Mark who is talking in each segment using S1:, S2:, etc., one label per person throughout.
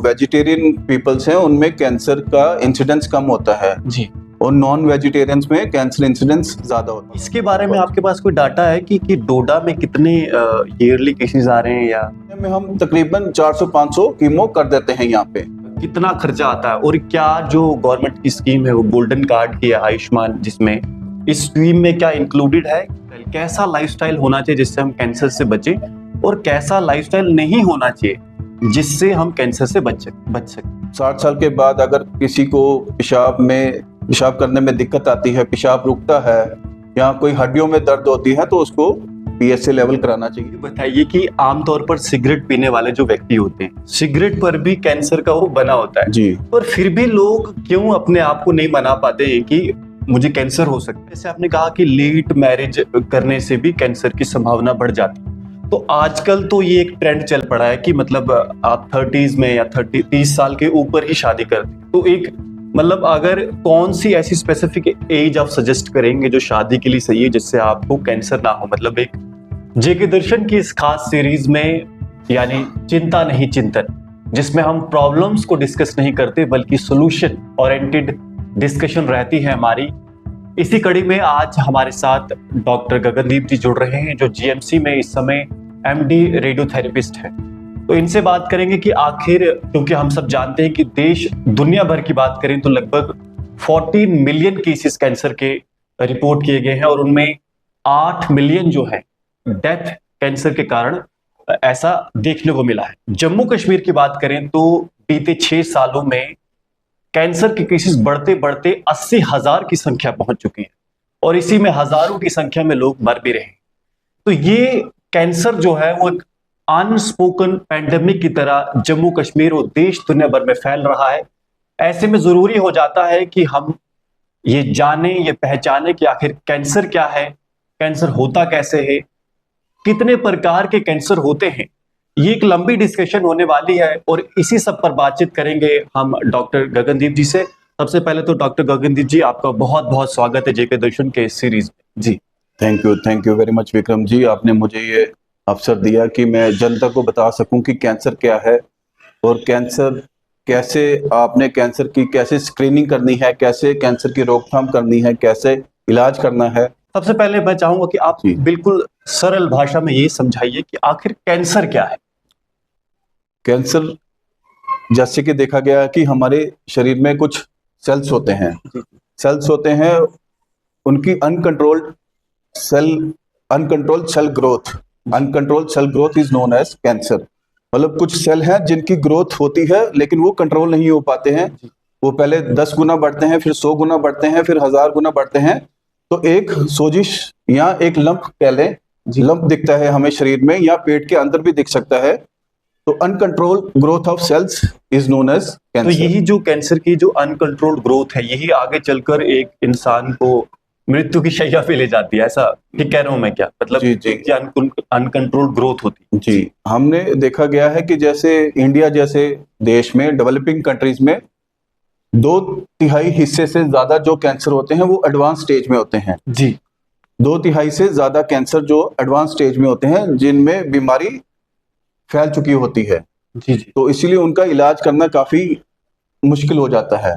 S1: Vegetarian peoples हैं उनमें cancer का इंसिडेंस कम होता है
S2: जी,
S1: और नॉन वेजिटेरियंस में कैंसर इंसिडेंस ज्यादा होता है।
S2: इसके बारे में आपके पास कोई डाटा है कि डोडा में कितने ईयरली केसेस आ रहे हैं या
S1: में हम तकरीबन 400-500 कीमो कर देते हैं यहाँ पे।
S2: कितना खर्चा आता है, और क्या जो गवर्नमेंट की स्कीम है वो गोल्डन कार्ड की है आयुष्मान, जिसमें इस स्कीम में क्या इंक्लूडेड है? कैसा लाइफस्टाइल होना चाहिए जिससे हम कैंसर से बचें, और कैसा लाइफस्टाइल नहीं होना चाहिए जिससे हम कैंसर से बच सकें?
S1: 60 साल के बाद अगर किसी को पेशाब करने में दिक्कत आती है, पेशाब रुकता है या कोई हड्डियों में दर्द होती है तो उसको PSA लेवल कराना चाहिए।
S2: बताइए कि आमतौर पर सिगरेट पीने वाले जो व्यक्ति होते हैं, सिगरेट पर भी कैंसर का वो बना होता है
S1: जी,
S2: और फिर भी लोग क्यों अपने आप को नहीं मना पाते हैं कि मुझे कैंसर हो सकता है? जैसे आपने कहा कि लेट मैरिज करने से भी कैंसर की संभावना बढ़ जाती है, तो आजकल तो ये एक ट्रेंड चल पड़ा है कि मतलब आप 30s में या 30 साल के ऊपर ही शादी करते हैं। तो एक मतलब अगर कौन सी ऐसी स्पेसिफिक एज आप सजेस्ट करेंगे जो शादी के लिए सही है जिससे आपको कैंसर ना हो? मतलब एक जेके दर्शन की इस खास सीरीज में, यानी चिंता नहीं चिंतन, जिसमें हम प्रॉब्लम्स को डिस्कस नहीं करते बल्कि सॉल्यूशन ओरिएंटेड डिस्कशन रहती है हमारी, इसी कड़ी में आज हमारे साथ डॉक्टर गगनदीप जी जुड़ रहे हैं जो GMC में इस समय MD रेडियोथेरेपिस्ट है। तो इनसे बात करेंगे कि आखिर, क्योंकि हम सब जानते हैं कि देश दुनिया भर की बात करें तो लगभग 14 मिलियन केसेस कैंसर के रिपोर्ट किए गए हैं और उनमें 8 मिलियन जो है डेथ कैंसर के कारण ऐसा देखने को मिला है। जम्मू कश्मीर की बात करें तो बीते 6 सालों में कैंसर के केसेस बढ़ते बढ़ते 80,000 की संख्या पहुंच चुकी है और इसी में हजारों की संख्या में लोग मर भी रहे हैं। तो ये कैंसर जो है वो एक अनस्पोकन पैंडेमिक की तरह जम्मू कश्मीर और देश दुनिया भर में फैल रहा है। ऐसे में जरूरी हो जाता है कि हम ये जाने, ये पहचाने कि आखिर कैंसर क्या है, कैंसर होता कैसे है, कितने प्रकार के कैंसर होते हैं। ये एक लंबी डिस्कशन होने वाली है और इसी सब पर बातचीत करेंगे हम डॉक्टर गगनदीप जी से। सबसे पहले तो डॉक्टर गगनदीप जी, आपका बहुत बहुत स्वागत है जेके दर्शन के इस सीरीज में। जी,
S1: thank you very much Vikram ji, आपने मुझे ये अवसर दिया कि मैं जनता को बता सकूं कि कैंसर क्या है और कैंसर कैसे, आपने कैंसर की कैसे स्क्रीनिंग करनी है, कैसे कैंसर की रोकथाम करनी है, कैसे इलाज करना है।
S2: सबसे पहले मैं चाहूंगा कि आप बिल्कुल सरल भाषा में ये समझाइए कि आखिर कैंसर क्या है।
S1: कैंसर, जैसे कि देखा गया है कि हमारे शरीर में कुछ सेल्स होते हैं, उनकी uncontrolled cell growth is known as cancer. मतलब कुछ सेल हैं जिनकी ग्रोथ होती है लेकिन वो कंट्रोल नहीं हो पाते हैं, वो पहले 10 गुना बढ़ते हैं, फिर 100 गुना बढ़ते हैं, फिर 1000 गुना बढ़ते हैं। तो एक सोजिश या एक लंप कह लें, लंप दिखता है हमें शरीर में या पेट के अंदर भी दिख सकता है। तो uncontrol growth of cells is known as cancer.
S2: तो यही जो कैंसर की जो अनकंट्रोल्ड ग्रोथ है, यही आगे चलकर एक इंसान को मृत्यु की शैया पे ले जाती है, ऐसा ठीक कह रहा हूं मैं क्या? मतलब अनकंट्रोल्ड ग्रोथ होती है।
S1: जी, हमने देखा गया है कि जैसे इंडिया जैसे देश में, डेवलपिंग कंट्रीज में 2/3 हिस्से से ज्यादा जो कैंसर होते हैं वो एडवांस स्टेज में होते हैं।
S2: जी,
S1: 2/3 से ज्यादा कैंसर जो एडवांस स्टेज में होते हैं, जिनमें बीमारी फैल चुकी होती है।
S2: जी, जी।
S1: तो इसीलिए उनका इलाज करना काफी मुश्किल हो जाता है।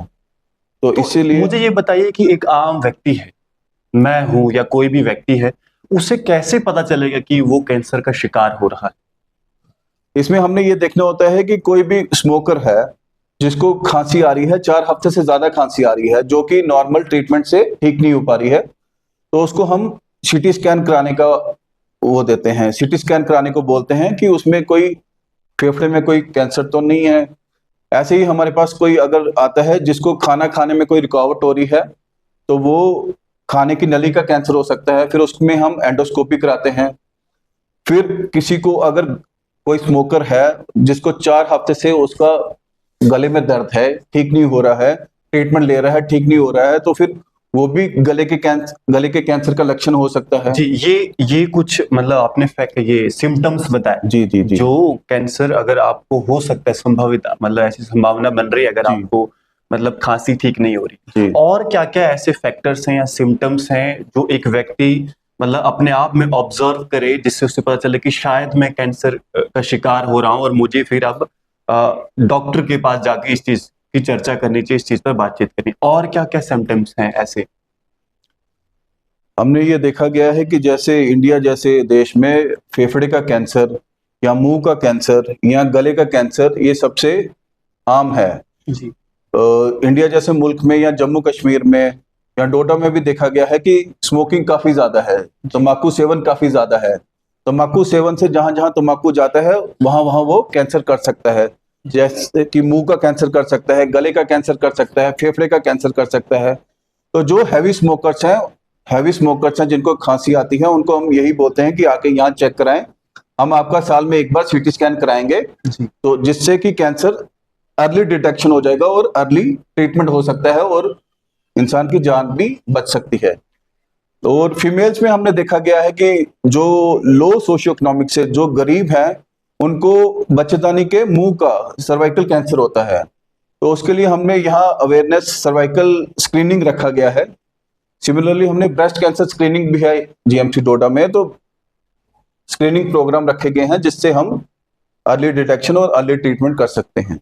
S1: तो इसीलिए
S2: मुझे ये बताइए कि एक आम व्यक्ति है, मैं हूं या कोई भी व्यक्ति है, उसे कैसे पता चलेगा कि वो कैंसर का शिकार हो रहा है?
S1: इसमें हमने ये देखना होता है कि कोई भी स्मोकर है जिसको खांसी आ रही है, 4 हफ्ते से ज्यादा खांसी आ रही है, जो कि नॉर्मल ट्रीटमेंट से ठीक नहीं हो पा रही है, तो उसको हम CT स्कैन कराने का वो देते हैं। CT स्कैन कराने को बोलते हैं कि उसमें कोई फेफड़े में कोई कैंसर तो नहीं है। ऐसे ही हमारे पास कोई अगर आता है जिसको खाना खाने में कोई रुकावट हो रही है, तो वो खाने की नली का कैंसर हो सकता है, फिर उसमें हम एंडोस्कोपी कराते हैं। फिर किसी को अगर कोई स्मोकर है जिसको 4 हफ्ते से उसका गले में दर्द है, ठीक नहीं हो रहा है, ट्रीटमेंट ले रहा है, ठीक नहीं हो रहा है, तो फिर वो भी गले के कैंसर का लक्षण हो सकता है।
S2: जी, ये कुछ मतलब आपने ये सिम्टम्स बताए।
S1: जी जी जी,
S2: जो कैंसर अगर आपको हो सकता है, संभावित मतलब ऐसी संभावना बन रही है अगर आपको मतलब खांसी ठीक नहीं हो रही, और क्या क्या ऐसे फैक्टर्स हैं या सिम्टम्स हैं जो एक व्यक्ति मतलब अपने आप में ऑब्जर्व करे जिससे उसे पता चले कि शायद मैं कैंसर का शिकार हो रहा हूं और मुझे फिर अब डॉक्टर के पास जाके इस चीज की चर्चा करनी चाहिए, इस चीज पर बातचीत करनी। और क्या क्या सिम्टम्स हैं ऐसे?
S1: हमने ये देखा गया है कि जैसे इंडिया जैसे देश में फेफड़े का कैंसर या मुंह का कैंसर या गले का कैंसर ये सबसे आम है।
S2: जी।
S1: इंडिया जैसे मुल्क में या जम्मू कश्मीर में या डोडा में भी देखा गया है कि स्मोकिंग काफी ज्यादा है, तंबाकू सेवन काफी ज्यादा है। तंबाकू सेवन से जहां जहां तंबाकू जाता है वहां वहां वो कैंसर कर सकता है, जैसे कि मुंह का कैंसर कर सकता है, गले का कैंसर कर सकता है, फेफड़े का कैंसर कर सकता है। तो जो हैवी स्मोकर्स हैं जिनको खांसी आती है, उनको हम यही बोलते हैं कि आके यहाँ चेक कराएं। हम आपका साल में एक बार सीटी स्कैन कराएंगे, तो जिससे कि कैंसर अर्ली डिटेक्शन हो जाएगा और अर्ली ट्रीटमेंट हो सकता है और इंसान की जान भी बच सकती है। और फीमेल्स में हमने देखा गया है कि जो लो सोशियो इकोनॉमिक से जो गरीब हैं उनको बच्चेदानी के मुंह का सर्वाइकल कैंसर होता है। तो उसके लिए हमने यहाँ अवेयरनेस सर्वाइकल स्क्रीनिंग रखा गया है। सिमिलरली हमने ब्रेस्ट कैंसर स्क्रीनिंग भी है जीएमसी डोडा में, तो स्क्रीनिंग प्रोग्राम रखे गए हैं जिससे हम अर्ली डिटेक्शन और अर्ली ट्रीटमेंट कर सकते हैं।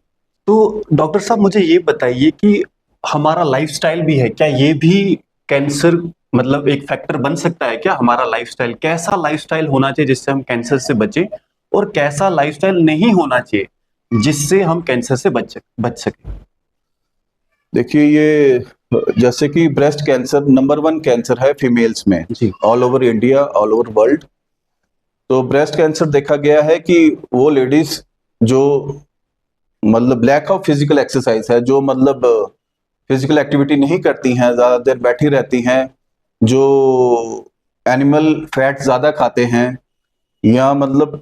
S2: तो डॉक्टर साहब मुझे ये बताइए कि हमारा लाइफस्टाइल भी है क्या, ये भी कैंसर मतलब एक फैक्टर बन सकता है क्या? हमारा लाइफस्टाइल, कैसा लाइफस्टाइल होना चाहिए जिससे हम कैंसर से बचें, और कैसा लाइफस्टाइल नहीं होना चाहिए जिससे हम कैंसर से बच सकें?
S1: देखिए, ये जैसे कि ब्रेस्ट कैंसर नंबर 1 कैंसर है फीमेल्स में
S2: जी।
S1: All over India, all over world. तो ब्रेस्ट कैंसर देखा गया है कि वो लेडीज जो मतलब लैक ऑफ फिजिकल एक्सरसाइज है, जो मतलब फिजिकल एक्टिविटी नहीं करती हैं, ज्यादा देर बैठी रहती हैं, जो एनिमल फैट ज्यादा खाते हैं, या मतलब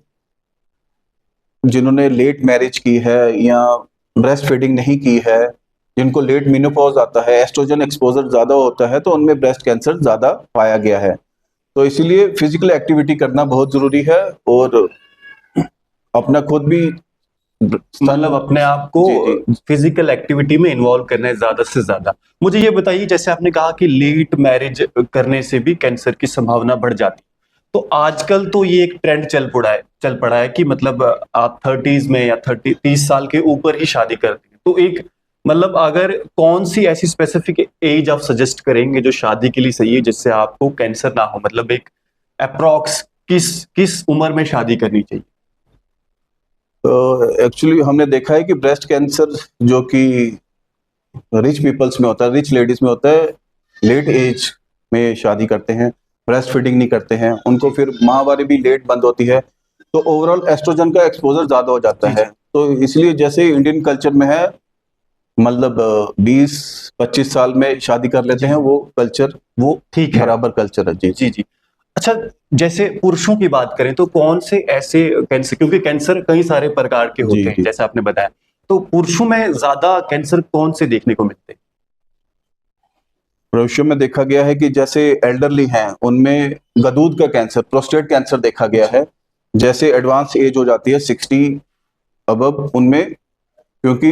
S1: जिन्होंने लेट मैरिज की है या ब्रेस्ट फीडिंग नहीं की है, जिनको लेट मेनोपॉज आता है, एस्ट्रोजन एक्सपोजर ज्यादा होता है, तो उनमें ब्रेस्ट कैंसर ज्यादा पाया गया है। तो इसीलिए फिजिकल एक्टिविटी करना बहुत जरूरी है और अपना खुद भी
S2: मतलब अपने आप को फिजिकल एक्टिविटी में इन्वॉल्व करना है ज्यादा से ज्यादा। मुझे ये बताइए, जैसे आपने कहा कि लेट मैरिज करने से भी कैंसर की संभावना बढ़ जाती है, तो आजकल तो ये एक ट्रेंड चल पड़ा है कि मतलब आप 30s में या 30 साल के ऊपर ही शादी करते हैं। तो एक मतलब अगर कौन सी ऐसी स्पेसिफिक एज आप सजेस्ट करेंगे जो शादी के लिए सही है, जिससे आपको कैंसर ना हो? मतलब एक अप्रॉक्स किस उम्र में शादी करनी चाहिए?
S1: तो एक्चुअली हमने देखा है कि ब्रेस्ट कैंसर जो कि रिच पीपल्स में होता है, रिच लेडीज में होता है, लेट एज में शादी करते हैं, ब्रेस्ट फीडिंग नहीं करते हैं, उनको फिर माहवारी भी लेट बंद होती है, तो ओवरऑल एस्ट्रोजन का एक्सपोजर ज्यादा हो जाता है। तो इसलिए जैसे इंडियन कल्चर में है, मतलब 20-25 साल में शादी कर लेते हैं, वो कल्चर वो
S2: ठीक है,
S1: बराबर कल्चर है। जी
S2: जी जी। अच्छा, जैसे पुरुषों की बात करें तो कौन से ऐसे कैंसर, क्योंकि कैंसर कई सारे प्रकार के होते हैं जैसे आपने बताया, तो पुरुषों में ज्यादा कैंसर कौन से देखने को मिलते हैं?
S1: पुरुषों में देखा गया है कि जैसे एल्डरली हैं उनमें गदूद का कैंसर, प्रोस्टेट कैंसर देखा गया है। जैसे एडवांस एज हो जाती है 60 अबव उनमें, क्योंकि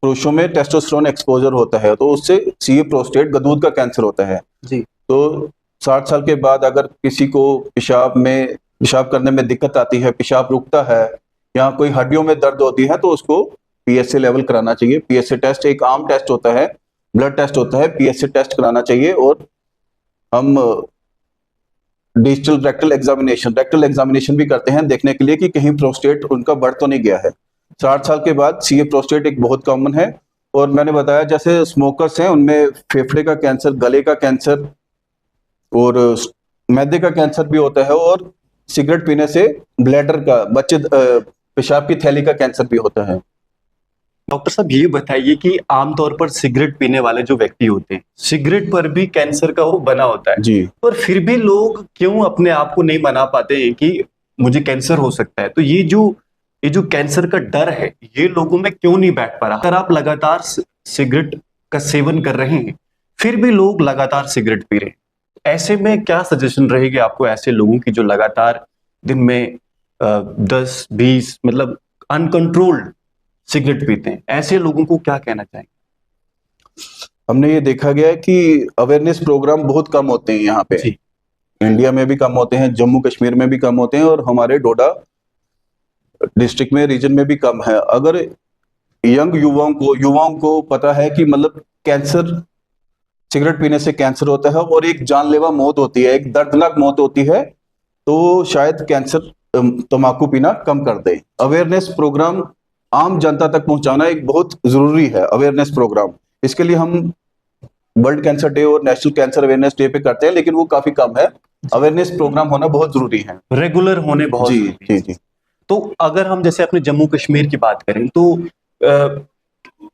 S1: पुरुषों में टेस्टोस्टेरोन एक्सपोजर होता है, तो उससे सीए प्रोस्टेट गदूद का कैंसर होता है।
S2: जी।
S1: तो 60 साल के बाद अगर किसी को पेशाब करने में दिक्कत आती है, पेशाब रुकता है या कोई हड्डियों में दर्द होती है, तो उसको पीएसए लेवल कराना चाहिए। पीएसए टेस्ट एक आम टेस्ट होता है, ब्लड टेस्ट होता है, पीएसए टेस्ट कराना चाहिए। और हम डिजिटल रेक्टल एग्जामिनेशन भी करते हैं देखने के लिए कि कहीं प्रोस्टेट उनका बढ़ तो नहीं गया है। 60 साल के बाद सीए प्रोस्टेट एक बहुत कॉमन है। और मैंने बताया जैसे स्मोकर्स हैं उनमें फेफड़े का कैंसर, गले का कैंसर और मैदे का कैंसर भी होता है, और सिगरेट पीने से ब्लैडर का, पेशाब की थैली का कैंसर भी होता है।
S2: डॉक्टर साहब ये बताइए कि आमतौर पर सिगरेट पीने वाले जो व्यक्ति होते हैं, सिगरेट पर भी कैंसर का वो बना होता है
S1: जी।
S2: पर फिर भी लोग क्यों अपने आप को नहीं मना पाते हैं कि मुझे कैंसर हो सकता है? तो ये जो कैंसर का डर है, ये लोगों में क्यों नहीं बैठ पा रहा? अगर आप लगातार सिगरेट का सेवन कर रहे हैं, फिर भी लोग लगातार सिगरेट पी रहे हैं, ऐसे में क्या सजेशन रहेगी आपको ऐसे लोगों की जो लगातार दिन में 10-20 मतलब अनकंट्रोल्ड सिगरेट पीते हैं? ऐसे लोगों को क्या कहना चाहेंगे?
S1: हमने ये देखा गया है कि अवेयरनेस प्रोग्राम बहुत कम होते हैं यहाँ पे। इंडिया में भी कम होते हैं, जम्मू कश्मीर में भी कम होते हैं, और हमारे डोडा डिस्ट्रिक्ट में, रीजन में भी कम है। अगर यंग युवाओं को पता है कि मतलब कैंसर, सिगरेट पीने से कैंसर होता है और एक जानलेवा मौत होती है, एक दर्दनाक मौत होती है, तो शायद कैंसर तंबाकू पीना कम कर दे। अवेयरनेस प्रोग्राम आम जनता तक पहुंचाना एक बहुत जरूरी है, अवेयरनेस प्रोग्राम। इसके लिए हम वर्ल्ड कैंसर डे और नेशनल कैंसर अवेयरनेस डे पे करते हैं, लेकिन वो काफी कम है। अवेयरनेस प्रोग्राम होना बहुत जरूरी है,
S2: रेगुलर होने बहुत
S1: जी
S2: जरूरी
S1: जी
S2: है।
S1: जी।
S2: तो अगर हम जैसे अपने जम्मू कश्मीर की बात करें तो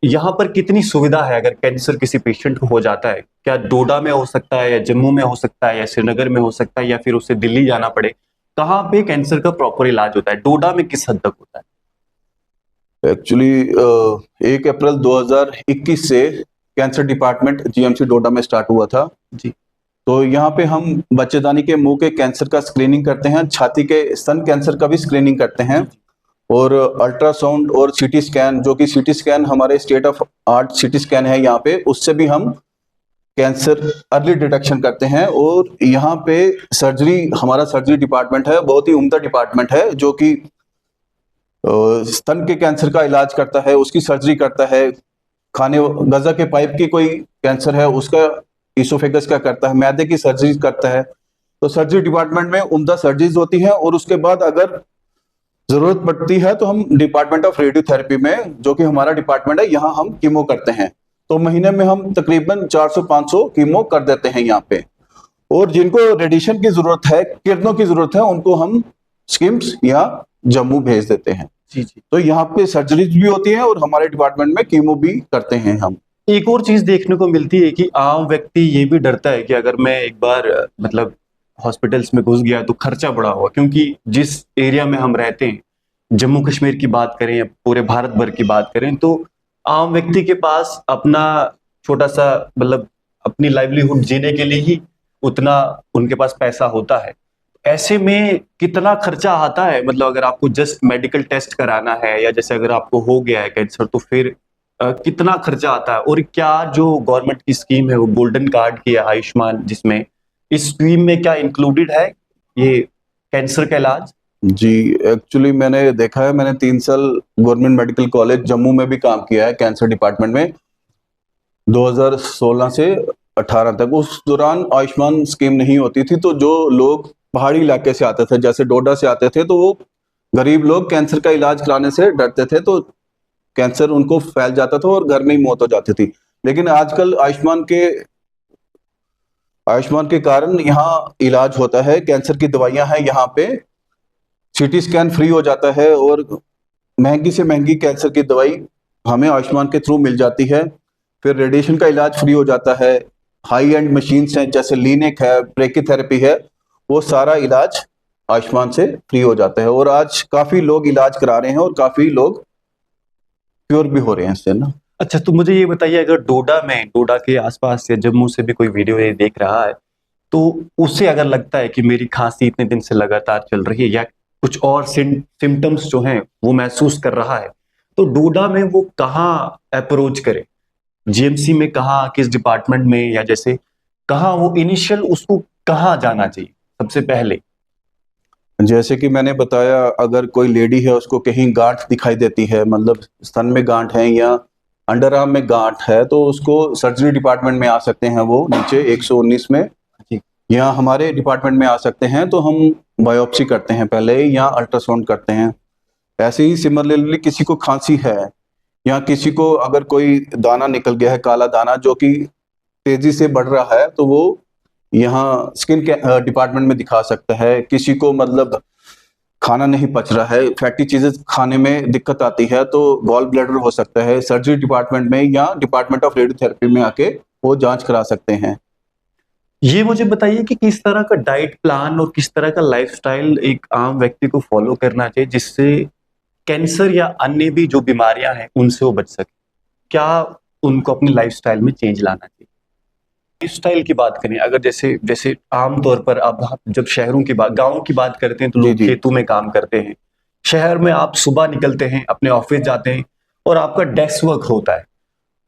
S2: यहाँ पर कितनी सुविधा है अगर कैंसर किसी पेशेंट को हो जाता है? क्या डोडा में हो सकता है, या जम्मू में हो सकता है, या श्रीनगर में हो सकता है, या फिर उसे दिल्ली जाना पड़े? कहाँ पे कैंसर का प्रॉपर इलाज होता है? डोडा में किस हद तक होता है?
S1: एक्चुअली 1 अप्रैल 2021 से कैंसर डिपार्टमेंट जीएमसी डोडा में स्टार्ट हुआ था
S2: जी।
S1: तो यहाँ पे हम बच्चेदानी के मुंह के कैंसर का स्क्रीनिंग करते हैं, छाती के स्तन कैंसर का भी स्क्रीनिंग करते हैं, और अल्ट्रासाउंड और सीटी स्कैन, जो कि सीटी स्कैन हमारे state of art CT scan है यहाँ पे, उससे भी हम कैंसर अर्ली डिटेक्शन करते हैं। और यहाँ पे सर्जरी, हमारा सर्जरी डिपार्टमेंट है, बहुत ही उम्दा डिपार्टमेंट है, जो कि स्तन के कैंसर का इलाज करता है, उसकी सर्जरी करता है, खाने गजा के पाइप की कोई कैंसर है उसका, इसोफेगस का करता है, मैदे की सर्जरी करता है। तो सर्जरी डिपार्टमेंट में उम्दा सर्जरीज होती हैं, और उसके बाद अगर जरूरत पड़ती है तो हम डिपार्टमेंट ऑफ रेडियोथेरेपी में, जो कि हमारा डिपार्टमेंट है, यहाँ हम कीमो करते हैं। तो महीने में हम तकरीबन 400-500 कीमो कर देते हैं यहाँ पे। और जिनको रेडिएशन की जरूरत है, किरणों की जरूरत है, उनको हम स्किम्स या जम्मू भेज देते हैं।
S2: जी जी।
S1: तो यहाँ पे सर्जरीज भी होती है और हमारे डिपार्टमेंट में कीमो भी करते हैं हम।
S2: एक और चीज देखने को मिलती है कि आम व्यक्ति ये भी डरता है कि अगर मैं एक बार मतलब हॉस्पिटल्स में घुस गया तो खर्चा बड़ा हुआ, क्योंकि जिस एरिया में हम रहते हैं, जम्मू कश्मीर की बात करें या पूरे भारत भर की बात करें, तो आम व्यक्ति के पास अपना छोटा सा मतलब अपनी लाइवलीहुड जीने के लिए ही उतना उनके पास पैसा होता है। ऐसे में कितना खर्चा आता है? मतलब अगर आपको जस्ट मेडिकल टेस्ट कराना है, या जैसे अगर आपको हो गया है कैंसर, तो फिर कितना खर्चा आता है? और क्या जो गवर्नमेंट की स्कीम है वो गोल्डन कार्ड की है, आयुष्मान, जिसमें इस स्कीम में क्या इंक्लूडेड है ये कैंसर का इलाज?
S1: जी, एक्चुअली मैंने देखा है, मैंने 3 साल गवर्नमेंट मेडिकल कॉलेज जम्मू में भी काम किया है कैंसर डिपार्टमेंट में, 2016 से 18 तक। उस दौरान आयुष्मान स्कीम नहीं होती थी, तो जो लोग पहाड़ी इलाके से आते थे, जैसे डोडा से आते थे, तो वो गरीब लोग कैंसर का इलाज कराने से डरते थे, तो कैंसर उनको फैल जाता था और घर में ही मौत हो जाती थी। लेकिन आजकल आयुष्मान के कारण यहाँ इलाज होता है, कैंसर की दवाइयां हैं यहाँ पे, सीटी स्कैन फ्री हो जाता है, और महंगी से महंगी कैंसर की दवाई हमें आयुष्मान के थ्रू मिल जाती है। फिर रेडिएशन का इलाज फ्री हो जाता है, हाई एंड मशीन्स हैं जैसे लीनेक है, ब्रेकीथेरेपी है, वो सारा इलाज आयुष्मान से फ्री हो जाता है। और आज काफी लोग इलाज करा रहे हैं और काफी लोग प्योर भी हो रहे हैं इससे ना।
S2: अच्छा, तो मुझे ये बताइए, अगर डोडा के आसपास या जम्मू से भी कोई वीडियो ये देख रहा है, तो उसे अगर लगता है कि मेरी खांसी इतने दिन से लगातार चल रही है, या कुछ और सिम्टम्स जो हैं वो महसूस कर रहा है, तो डोडा में वो कहाँ अप्रोच करे? जीएमसी में कहाँ, किस डिपार्टमेंट में, या जैसे कहाँ वो इनिशियल उसको कहाँ जाना चाहिए सबसे पहले?
S1: जैसे कि मैंने बताया, अगर कोई लेडी है उसको कहीं गांठ दिखाई देती है, मतलब स्तन में गांठ है या अंडर आर्म में गांठ है, तो उसको सर्जरी डिपार्टमेंट में आ सकते हैं, वो नीचे 119 में, या हमारे डिपार्टमेंट में आ सकते हैं, तो हम बायोप्सी करते हैं पहले या अल्ट्रासाउंड करते हैं। ऐसे ही सिमिलरली किसी को खांसी है, या किसी को अगर कोई दाना निकल गया है, काला दाना जो कि तेजी से बढ़ रहा है, तो वो यहाँ स्किन के डिपार्टमेंट में दिखा सकता है। किसी को मतलब खाना नहीं पच रहा है, फैटी चीजें खाने में दिक्कत आती है, तो गॉल ब्लैडर हो सकता है, सर्जरी डिपार्टमेंट में या डिपार्टमेंट ऑफ रेडियोथेरेपी में आके वो जांच करा सकते हैं।
S2: ये मुझे बताइए कि किस तरह का डाइट प्लान और किस तरह का लाइफस्टाइल एक आम व्यक्ति को फॉलो करना चाहिए जिससे कैंसर या अन्य भी जो बीमारियां हैं उनसे वो बच सके? क्या उनको अपनी लाइफस्टाइल में चेंज लाना चाहिए? लाइफस्टाइल की बात करें, अगर जैसे जैसे आमतौर पर अब आप जब शहरों की बात, गाँव की बात करते हैं, तो
S1: जी
S2: लोग
S1: जी
S2: खेतों में काम करते हैं। शहर में आप सुबह निकलते हैं, अपने ऑफिस जाते हैं और आपका डेस्क वर्क होता है,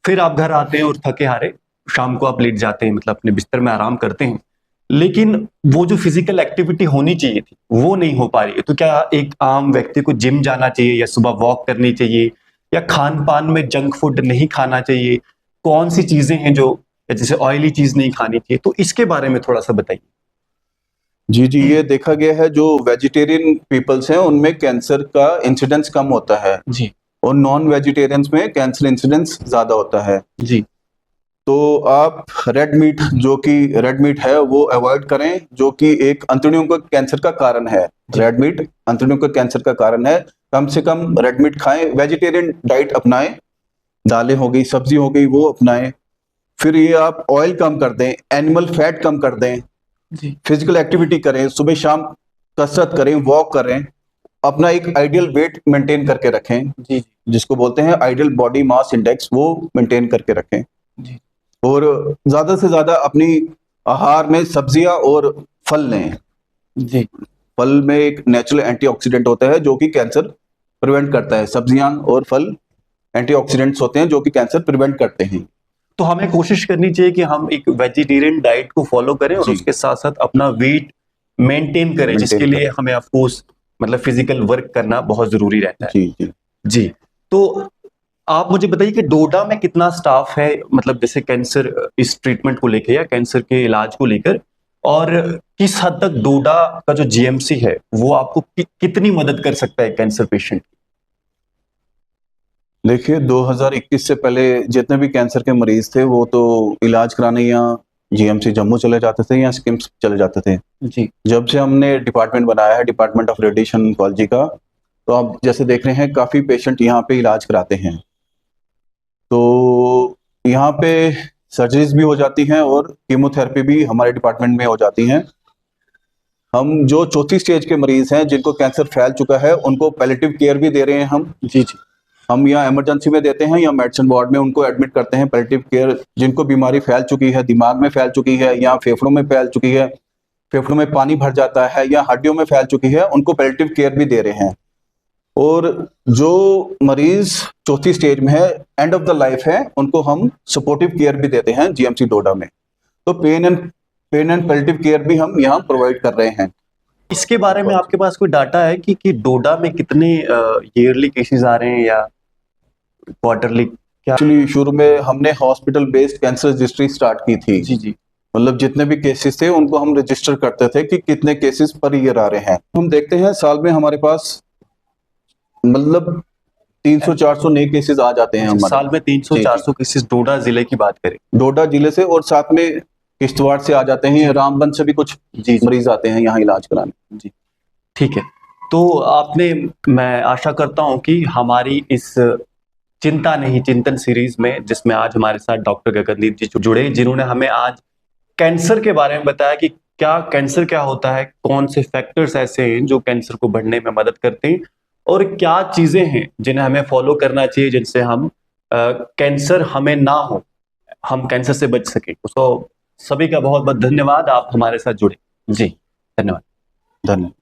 S2: फिर आप घर आते हैं और थके हारे शाम को आप लेट जाते हैं, मतलब अपने बिस्तर में आराम करते हैं। लेकिन वो जो फिजिकल एक्टिविटी होनी चाहिए थी वो नहीं हो पा रही है। तो क्या एक आम व्यक्ति को जिम जाना चाहिए, या सुबह वॉक करनी चाहिए, या खान पान में जंक फूड नहीं खाना चाहिए? कौन सी चीजें हैं जो, जैसे ऑयली चीज नहीं खानी चाहिए, तो इसके बारे में थोड़ा सा बताइए।
S1: जी जी, ये देखा गया है जो वेजिटेरियन पीपल्स हैं उनमें कैंसर का इंसिडेंस कम होता है
S2: जी
S1: और नॉन वेजिटेरियंस में कैंसर इंसिडेंस ज्यादा होता है।
S2: जी
S1: तो आप रेड मीट है वो अवॉइड करें, जो कि एक अंतड़ियों का कैंसर का कारण है।
S2: जी।
S1: रेड मीट अंतड़ियों का कैंसर का कारण है। कम से कम रेड मीट खाएं, वेजिटेरियन डाइट अपनाएं, दालें हो गई, सब्जी हो गई, वो अपनाएं। फिर ये आप ऑयल कम कर दें, एनिमल फैट कम कर दें,
S2: जी
S1: फिजिकल एक्टिविटी करें, सुबह शाम कसरत करें, वॉक करें, अपना एक आइडियल वेट मेंटेन करके रखें,
S2: जी
S1: जिसको बोलते हैं आइडियल बॉडी मास इंडेक्स, वो मेंटेन करके रखें।
S2: जी
S1: और ज्यादा से ज्यादा अपनी आहार में सब्जियां और फल लें।
S2: जी
S1: फल में एक नेचुरल एंटीऑक्सीडेंट होता है जो कि कैंसर प्रिवेंट करता है। सब्जियां और फल एंटीऑक्सीडेंट्स होते हैं जो कि कैंसर प्रिवेंट करते हैं।
S2: तो हमें कोशिश करनी चाहिए कि हम एक वेजिटेरियन डाइट को फॉलो करें और
S1: जी।
S2: उसके साथ साथ अपना वेट मेंटेन करें, जिसके
S1: मेंटेन
S2: लिए हमें ऑफ कोर्स मतलब फिजिकल वर्क करना बहुत जरूरी रहता है।
S1: जी जी।
S2: जी। तो आप मुझे बताइए कि डोडा में कितना स्टाफ है, मतलब जैसे कैंसर इस ट्रीटमेंट को लेकर या कैंसर के इलाज को लेकर, और किस हद तक डोडा का जो जीएमसी है वो आपको कितनी मदद कर सकता है कैंसर पेशेंट?
S1: देखिए, 2021 से पहले जितने भी कैंसर के मरीज थे वो तो इलाज कराने या जीएमसी जम्मू चले जाते थे या स्किम्स चले जाते थे।
S2: जी
S1: जब से हमने डिपार्टमेंट बनाया है, डिपार्टमेंट ऑफ रेडिएशन ओंकोलॉजी का, तो आप जैसे देख रहे हैं काफी पेशेंट यहाँ पे इलाज कराते हैं। तो यहाँ पे सर्जरीज भी हो जाती हैं और कीमोथेरेपी भी हमारे डिपार्टमेंट में हो जाती हैं। हम जो चौथी स्टेज के मरीज हैं जिनको कैंसर फैल चुका है उनको पैलेटिव केयर भी दे रहे हैं हम।
S2: जी जी
S1: हम यहाँ इमरजेंसी में देते हैं या मेडिसिन वार्ड में उनको एडमिट करते हैं। पैलेटिव केयर, जिनको बीमारी फैल चुकी है, दिमाग में फैल चुकी है या फेफड़ों में फैल चुकी है, फेफड़ों में पानी भर जाता है या हड्डियों में फैल चुकी है, उनको पैलेटिव केयर भी दे रहे हैं। और जो मरीज चौथी स्टेज में है, एंड ऑफ द लाइफ है, उनको हम सपोर्टिव केयर भी देते हैं जीएमसी डोडा में। तो पेन एंड पैलेटिव केयर भी हम यहाँ प्रोवाइड कर रहे हैं।
S2: इसके बारे में आपके पास कोई डाटा है कि डोडा में कितने ईयरली केसेस आ रहे हैं या क्वार्टरली? क्या
S1: एक्चुअली शुरू में हमने hospital based cancer registry start की थी।
S2: जी जी
S1: मतलब जितने भी केसेस थे उनको हम रजिस्टर करते थे कि कितने केसेस पर ईयर आ रहे हैं। हम देखते हैं साल में हमारे पास मतलब 300-400 नए केसेस आ जाते हैं हमारे।
S2: साल में 300-400 केसेस डोडा जिले की बात करें?
S1: डोडा जिले से, और साथ में किश्तवाड़ से आ जाते हैं, रामबन से भी कुछ
S2: जी
S1: मरीज आते हैं यहाँ इलाज कराने।
S2: जी ठीक है। तो आपने, मैं आशा करता हूं कि हमारी इस चिंता नहीं चिंतन सीरीज में, जिसमें आज हमारे साथ डॉक्टर गगनदीप जी जुड़े, जिन्होंने हमें आज कैंसर के बारे में बताया कि क्या कैंसर क्या होता है, कौन से फैक्टर्स ऐसे हैं जो कैंसर को बढ़ने में मदद करते हैं, और क्या चीजें हैं जिन्हें हमें फॉलो करना चाहिए जिनसे हम कैंसर हमें ना हो, हम कैंसर से बच सके। तो सभी का बहुत बहुत धन्यवाद, आप हमारे साथ जुड़े। जी धन्यवाद।
S1: धन्यवाद।